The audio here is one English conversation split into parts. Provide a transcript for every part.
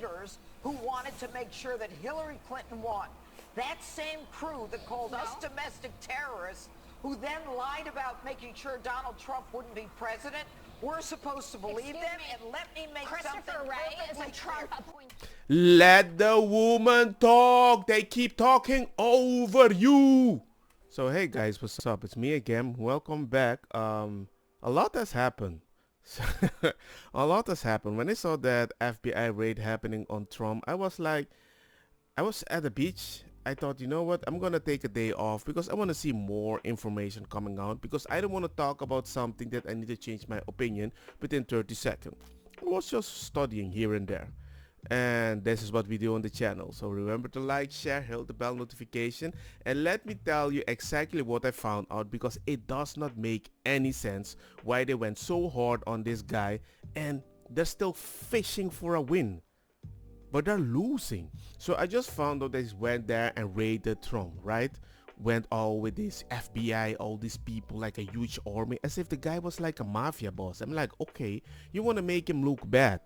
traitors who wanted to make sure that Hillary Clinton won. That same crew that called us domestic terrorists, who then lied about making sure Donald Trump wouldn't be president, we're supposed to believe them. And let me make something perfectly clear. Let the woman talk. They keep talking over you. So hey guys, what's up? It's me again. Welcome back. A lot has happened. A lot has happened. When I saw that FBI raid happening on Trump, I was at the beach. I thought, you know what? I'm gonna take a day off because I want to see more information coming out because I don't want to talk about something that I need to change my opinion within 30 seconds. I was just studying here and there. And this is what we do on the channel. So remember to like, share, hit the bell notification, and let me tell you exactly what I found out because it does not make any sense why they went so hard on this guy and they're still fishing for a win. But they're losing. So I just found out they went there and raided Trump, right? Went all with this FBI, all these people like a huge army, as if the guy was like a mafia boss. I'm like, okay, you want to make him look bad.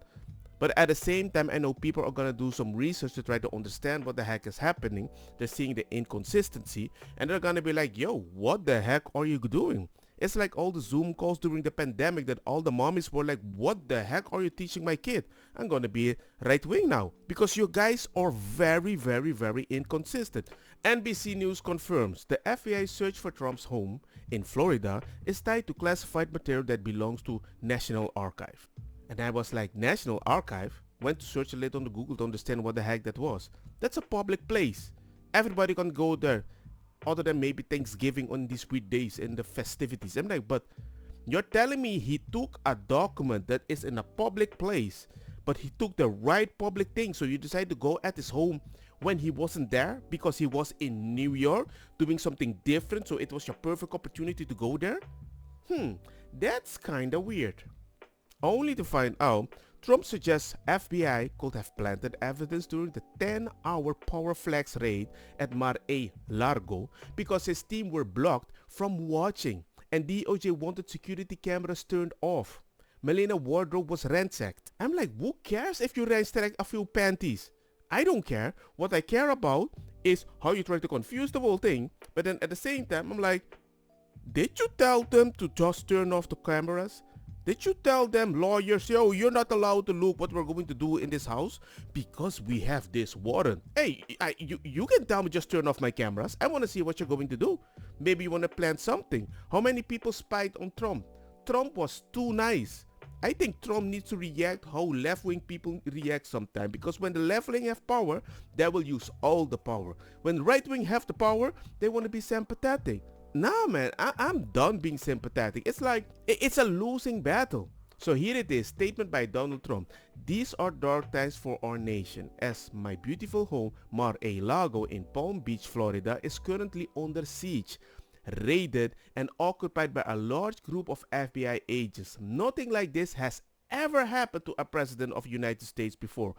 But at the same time, I know people are going to do some research to try to understand what the heck is happening. They're seeing the inconsistency and they're going to be like, yo, what the heck are you doing? It's like all the Zoom calls during the pandemic that all the mommies were like, what the heck are you teaching my kid? I'm going to be right wing now because you guys are very, very, very inconsistent. NBC News confirms the FBI search for Trump's home in Florida is tied to classified material that belongs to National Archive. And I was like, National Archive? Went to search a little on the Google to understand what the heck that was. That's a public place. Everybody can go there. Other than maybe Thanksgiving on these weekdays and the festivities. I'm like, but you're telling me he took a document that is in a public place, but he took the right public thing. So you decided to go at his home when he wasn't there because he was in New York doing something different. So it was your perfect opportunity to go there. That's kind of weird. Only to find out Trump suggests FBI could have planted evidence during the 10-hour power flex raid at Mar-a-Lago because his team were blocked from watching and DOJ wanted security cameras turned off. Melina's wardrobe was ransacked. I'm like, who cares if you ransack a few panties? I don't care. What I care about is how you try to confuse the whole thing. But then at the same time, I'm like, did you tell them to just turn off the cameras? Did you tell them lawyers, yo, you're not allowed to look what we're going to do in this house because we have this warrant? Hey, you can tell me just turn off my cameras. I want to see what you're going to do. Maybe you want to plan something. How many people spied on Trump? Trump was too nice. I think Trump needs to react how left-wing people react sometimes because when the left-wing have power, they will use all the power. When right-wing have the power, they want to be sympathetic. Nah, man, I'm done being sympathetic. It's like, it's a losing battle. So here it is, statement by Donald Trump. These are dark times for our nation as my beautiful home, Mar-a-Lago in Palm Beach, Florida is currently under siege, raided and occupied by a large group of FBI agents. Nothing like this has ever happened to a president of the United States before.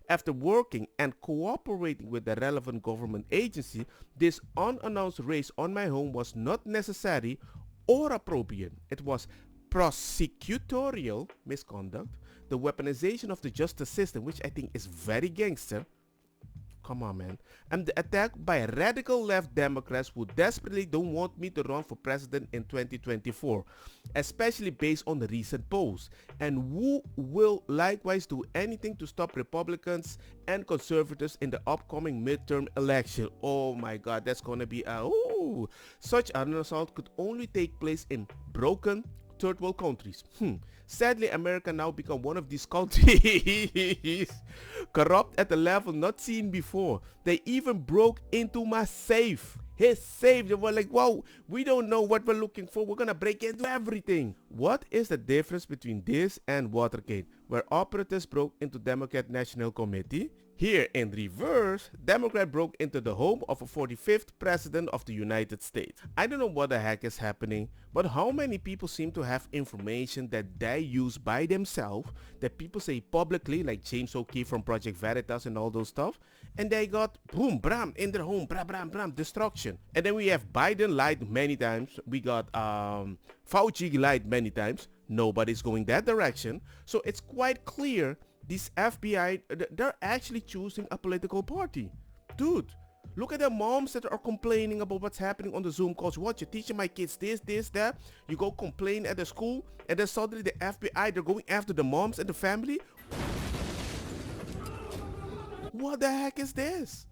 After working and cooperating with the relevant government agency, this unannounced raid on my home was not necessary or appropriate. It was prosecutorial misconduct, the weaponization of the justice system, which I think is very gangster. Come on, man. And the attack by radical left Democrats who desperately don't want me to run for president in 2024, especially based on the recent polls, and who will likewise do anything to stop Republicans and conservatives in the upcoming midterm election. Oh my God, that's gonna be such an assault could only take place in broken third world countries. Sadly, America now become one of these countries corrupt at a level not seen before. They even broke into my safe. His safe. They were like, wow, we don't know what we're looking for. We're gonna break into everything. What is the difference between this and Watergate, where operatives broke into Democrat National Committee? Here in reverse, Democrat broke into the home of a 45th President of the United States. I don't know what the heck is happening, but how many people seem to have information that they use by themselves, that people say publicly, like James O'Keefe from Project Veritas and all those stuff, and they got boom, bram, in their home, bram, bram, bram, destruction. And then we have Biden lied many times. We got Fauci lied many times. Nobody's going that direction. So it's quite clear These FBI, they're actually choosing a political party. Dude, look at the moms that are complaining about what's happening on the Zoom calls. What, you're teaching my kids this, that? You go complain at the school, and then suddenly the FBI, they're going after the moms and the family? What the heck is this?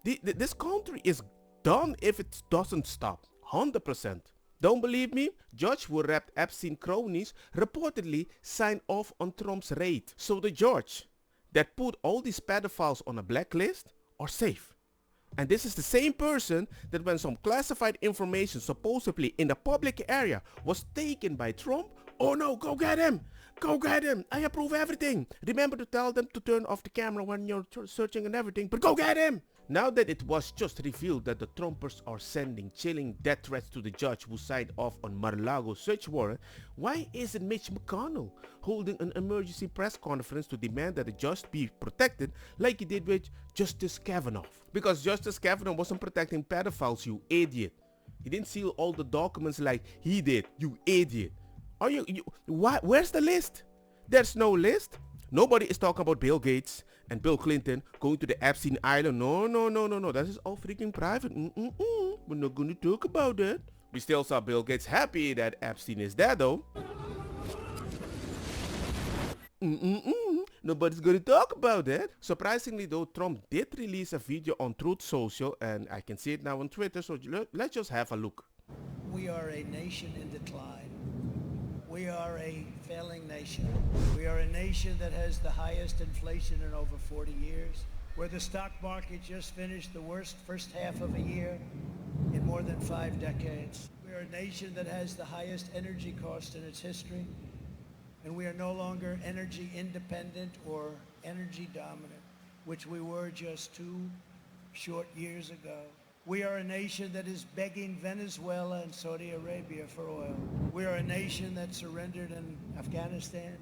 This country is done if it doesn't stop. 100%. Don't believe me? Judge who wrapped Epstein cronies reportedly signed off on Trump's raid. So the judge that put all these pedophiles on a blacklist are safe. And this is the same person that when some classified information supposedly in the public area was taken by Trump, oh no, go get him! Go get him! I approve everything! Remember to tell them to turn off the camera when you're searching and everything, but go get him! Now that it was just revealed that the Trumpers are sending chilling death threats to the judge who signed off on mar-a-lago search warrant, why isn't Mitch McConnell holding an emergency press conference to demand that the judge be protected like he did with Justice Kavanaugh? Because Justice Kavanaugh wasn't protecting pedophiles, you idiot. He didn't seal all the documents like he did, you idiot. Are you why, where's the list? There's no list. Nobody is talking about Bill Gates and Bill Clinton going to the Epstein Island. No. That is all freaking private. We're not going to talk about that. We still saw Bill Gates happy that Epstein is dead though. Nobody's going to talk about that. Surprisingly though, Trump did release a video on Truth Social, and I can see it now on Twitter, so let's just have a look. We are a nation in decline. We are a failing nation. We are a nation that has the highest inflation in over 40 years, where the stock market just finished the worst first half of a year in more than 5 decades. We are a nation that has the highest energy cost in its history, and we are no longer energy independent or energy dominant, which we were just 2 short years ago. We are a nation that is begging Venezuela and Saudi Arabia for oil. We are a nation that surrendered in Afghanistan,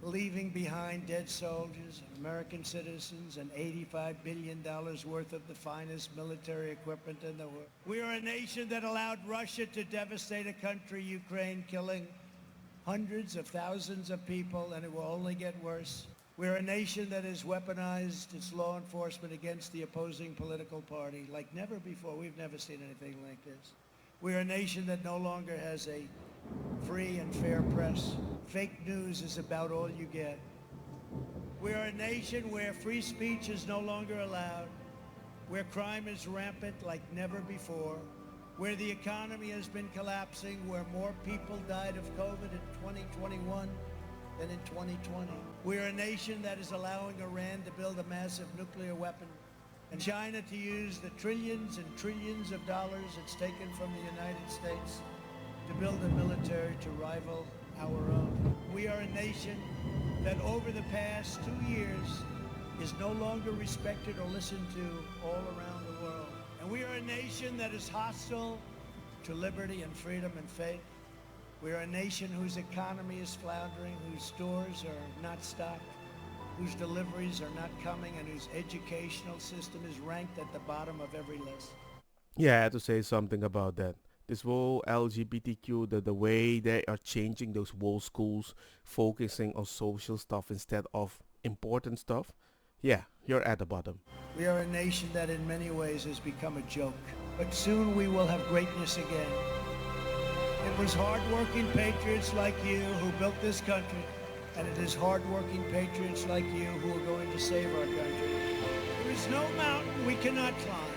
leaving behind dead soldiers and American citizens and $85 billion worth of the finest military equipment in the world. We are a nation that allowed Russia to devastate a country, Ukraine, killing hundreds of thousands of people, and it will only get worse. We're a nation that has weaponized its law enforcement against the opposing political party like never before. We've never seen anything like this. We're a nation that no longer has a free and fair press. Fake news is about all you get. We're a nation where free speech is no longer allowed, where crime is rampant like never before, where the economy has been collapsing, where more people died of COVID in 2021 than in 2020. We're a nation that is allowing Iran to build a massive nuclear weapon and China to use the trillions and trillions of dollars it's taken from the United States to build a military to rival our own. We are a nation that over the past 2 years is no longer respected or listened to all around the world. And we are a nation that is hostile to liberty and freedom and faith. We are a nation whose economy is floundering, whose stores are not stocked, whose deliveries are not coming, and whose educational system is ranked at the bottom of every list. Yeah, I had to say something about that. This whole LGBTQ, the way they are changing those whole schools, focusing on social stuff instead of important stuff. Yeah, you're at the bottom. We are a nation that in many ways has become a joke, but soon we will have greatness again. It was hard-working patriots like you who built this country, and it is hard-working patriots like you who are going to save our country. There is no mountain we cannot climb.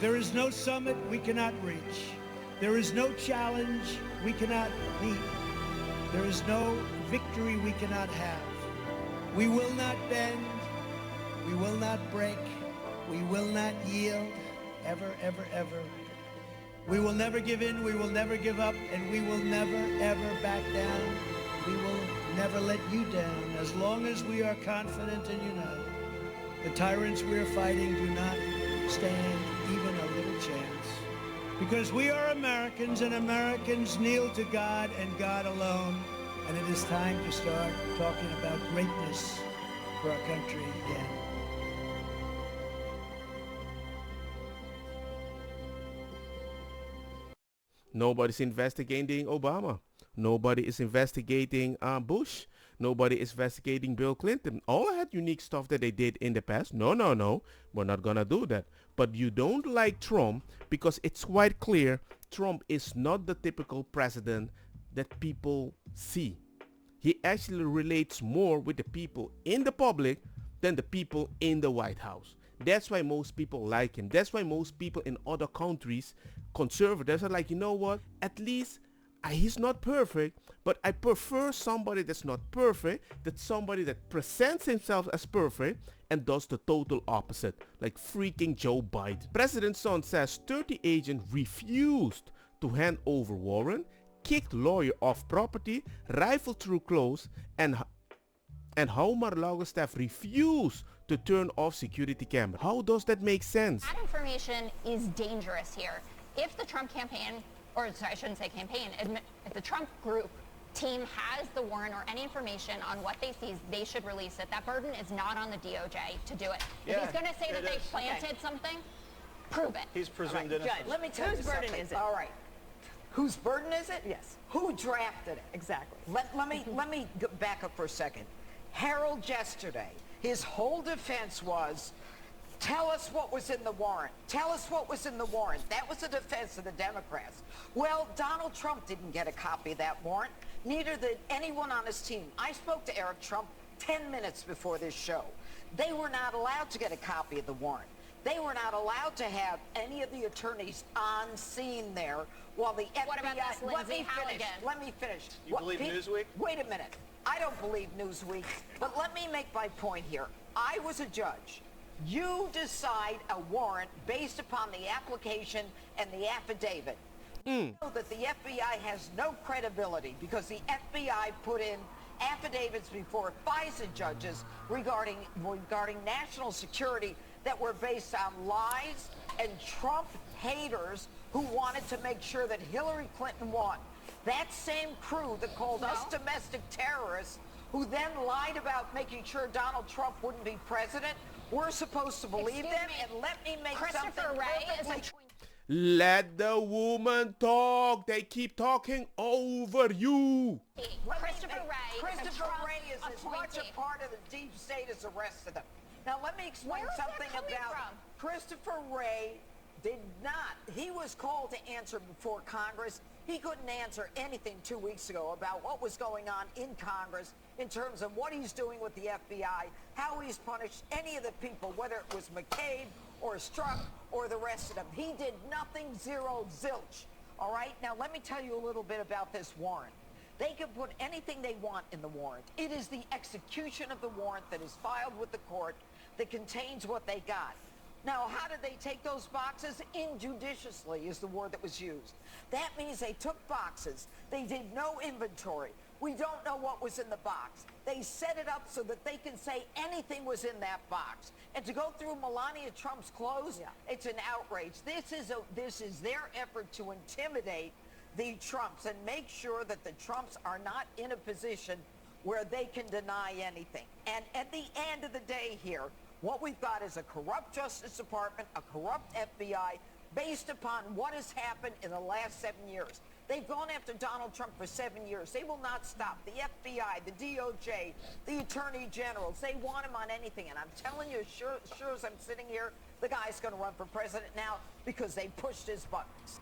There is no summit we cannot reach. There is no challenge we cannot meet. There is no victory we cannot have. We will not bend. We will not break. We will not yield. Ever, ever, ever. We will never give in, we will never give up, and we will never, ever back down. We will never let you down as long as we are confident and united. The tyrants we are fighting do not stand even a little chance. Because we are Americans, and Americans kneel to God and God alone. And it is time to start talking about greatness for our country again. Nobody's investigating Obama. Nobody is investigating Bush. Nobody is investigating Bill Clinton. All had unique stuff that they did in the past. No. We're not gonna do that. But you don't like Trump because it's quite clear Trump is not the typical president that people see. He actually relates more with the people in the public than the people in the White House. That's why most people like him. That's why most people in other countries, conservatives, are like, you know what? At least he's not perfect, but I prefer somebody that's not perfect than somebody that presents himself as perfect and does the total opposite, like freaking Joe Biden. President's son says 30 agents refused to hand over warrant, kicked lawyer off property, rifled through clothes, and how mar-a-lago staff refuse to turn off security cameras. How does that make sense? That information is dangerous here. If the Trump campaign, or sorry, I shouldn't say campaign, if the Trump group team has the warrant or any information on what they see, they should release it. That burden is not on the DOJ to do it. If he's going to say that they planted something, prove it. He's presumed innocent. Judge, let me tell you Whose burden something. is it? All right. Whose burden is it? Yes. Who drafted it? Exactly. Let me back up for a second. Harold yesterday, his whole defense was, tell us what was in the warrant. Tell us what was in the warrant. That was the defense of the Democrats. Well, Donald Trump didn't get a copy of that warrant. Neither did anyone on his team. I spoke to Eric Trump 10 minutes before this show. They were not allowed to get a copy of the warrant. They were not allowed to have any of the attorneys on scene there while the FBI... What about this Lindsay Halligan? Let me finish. You believe Newsweek? Wait a minute. I don't believe Newsweek, but let me make my point here. I was a judge. You decide a warrant based upon the application and the affidavit. You know that the FBI has no credibility because the FBI put in affidavits before FISA judges regarding national security that were based on lies and Trump haters who wanted to make sure that Hillary Clinton won. That same crew that called us domestic terrorists, who then lied about making sure Donald Trump wouldn't be president, we're supposed to believe them. And let me make Christopher something Wray is a perfectly... Let the woman talk. They keep talking over you. Christopher Wray is as much a part of the deep state as the rest of them. Now let me explain Where is that something coming about from? Christopher Wray did not. He was called to answer before Congress. He couldn't answer anything 2 weeks ago about what was going on in Congress in terms of what he's doing with the FBI, how he's punished any of the people, whether it was McCabe or Strzok or the rest of them. He did nothing, zero, zilch. All right? Now, let me tell you a little bit about this warrant. They can put anything they want in the warrant. It is the execution of the warrant that is filed with the court that contains what they got. Now, how did they take those boxes? Injudiciously is the word that was used. That means they took boxes. They did no inventory. We don't know what was in the box. They set it up so that they can say anything was in that box. And to go through Melania Trump's clothes, it's an outrage. This is their effort to intimidate the Trumps and make sure that the Trumps are not in a position where they can deny anything. And at the end of the day here, what we've got is a corrupt Justice Department, a corrupt FBI, based upon what has happened in the last 7 years. They've gone after Donald Trump for 7 years. They will not stop. The FBI, the DOJ, the Attorney Generals, they want him on anything. And I'm telling you, sure as I'm sitting here, the guy's going to run for president now because they pushed his buttons.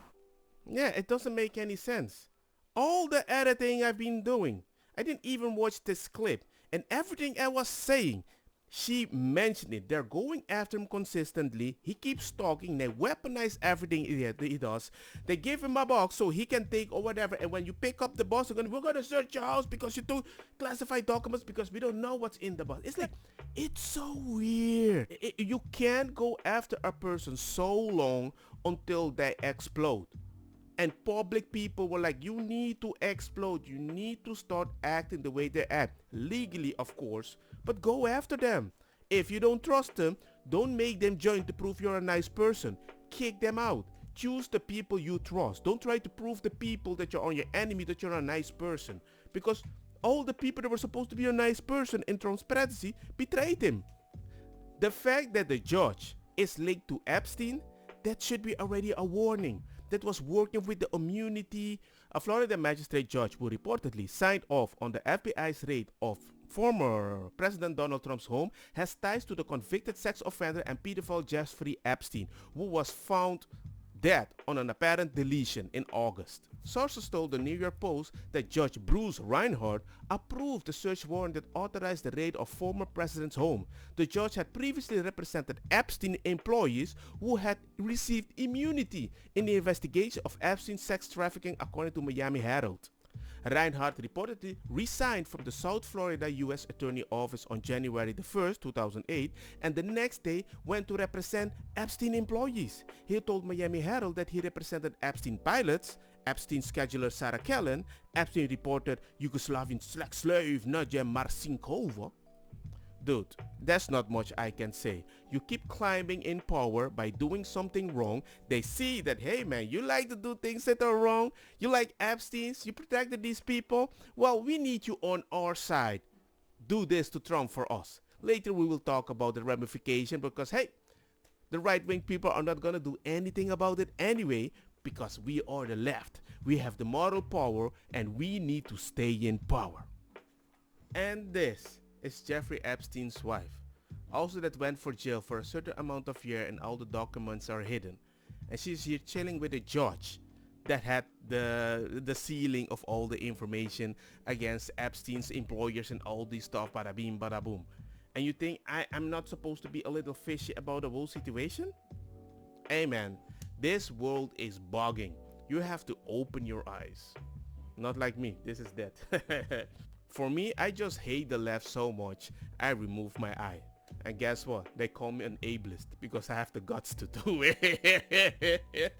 Yeah, it doesn't make any sense. All the editing I've been doing, I didn't even watch this clip. And everything I was saying, she mentioned it. They're going after him consistently. He keeps talking. They weaponize everything he does. They give him a box so he can take or whatever. And when you pick up the box, we're going to search your house because you took classified documents because we don't know what's in the box. It's like, it's so weird. You can't go after a person so long until they explode. And public people were like, you need to explode. You need to start acting the way they act. Legally, of course, but go after them. If you don't trust them, don't make them join to prove you're a nice person. Kick them out. Choose the people you trust. Don't try to prove the people that you're on your enemy that you're a nice person. Because all the people that were supposed to be a nice person in Trump's presidency betrayed him. The fact that the judge is linked to Epstein, that should be already a warning. that was working with the immunity. A Florida magistrate judge who reportedly signed off on the FBI's raid of former President Donald Trump's home has ties to the convicted sex offender and pedophile Jeffrey Epstein, who was found dead on an apparent deletion in August. Sources told the New York Post that Judge Bruce Reinhardt approved the search warrant that authorized the raid of former president's home. The judge had previously represented Epstein employees who had received immunity in the investigation of Epstein's sex trafficking, according to Miami Herald. Reinhardt reportedly resigned from the South Florida U.S. Attorney Office on January 1st, 2008, and the next day went to represent Epstein employees. He told Miami Herald that he represented Epstein pilots, Epstein scheduler Sarah Kellen, Epstein reporter Yugoslavian sex slave Nadia Marcinkova. Dude, that's not much I can say. You keep climbing in power by doing something wrong. They see that, hey man, you like to do things that are wrong. You like Epstein's. You protected these people. Well, we need you on our side. Do this to Trump for us. Later we will talk about the ramification because, hey, the right-wing people are not going to do anything about it anyway because we are the left. We have the moral power and we need to stay in power. And this is Jeffrey Epstein's wife, also that went for jail for a certain amount of year and all the documents are hidden. And she's here chilling with a judge that had the sealing of all the information against Epstein's employers and all this stuff, bada bing, bada boom. And you think I'm not supposed to be a little fishy about the whole situation? Hey man, this world is bugging. You have to open your eyes. Not like me, this is dead. For me, I just hate the left so much, I remove my eye. And guess what? They call me an ableist because I have the guts to do it.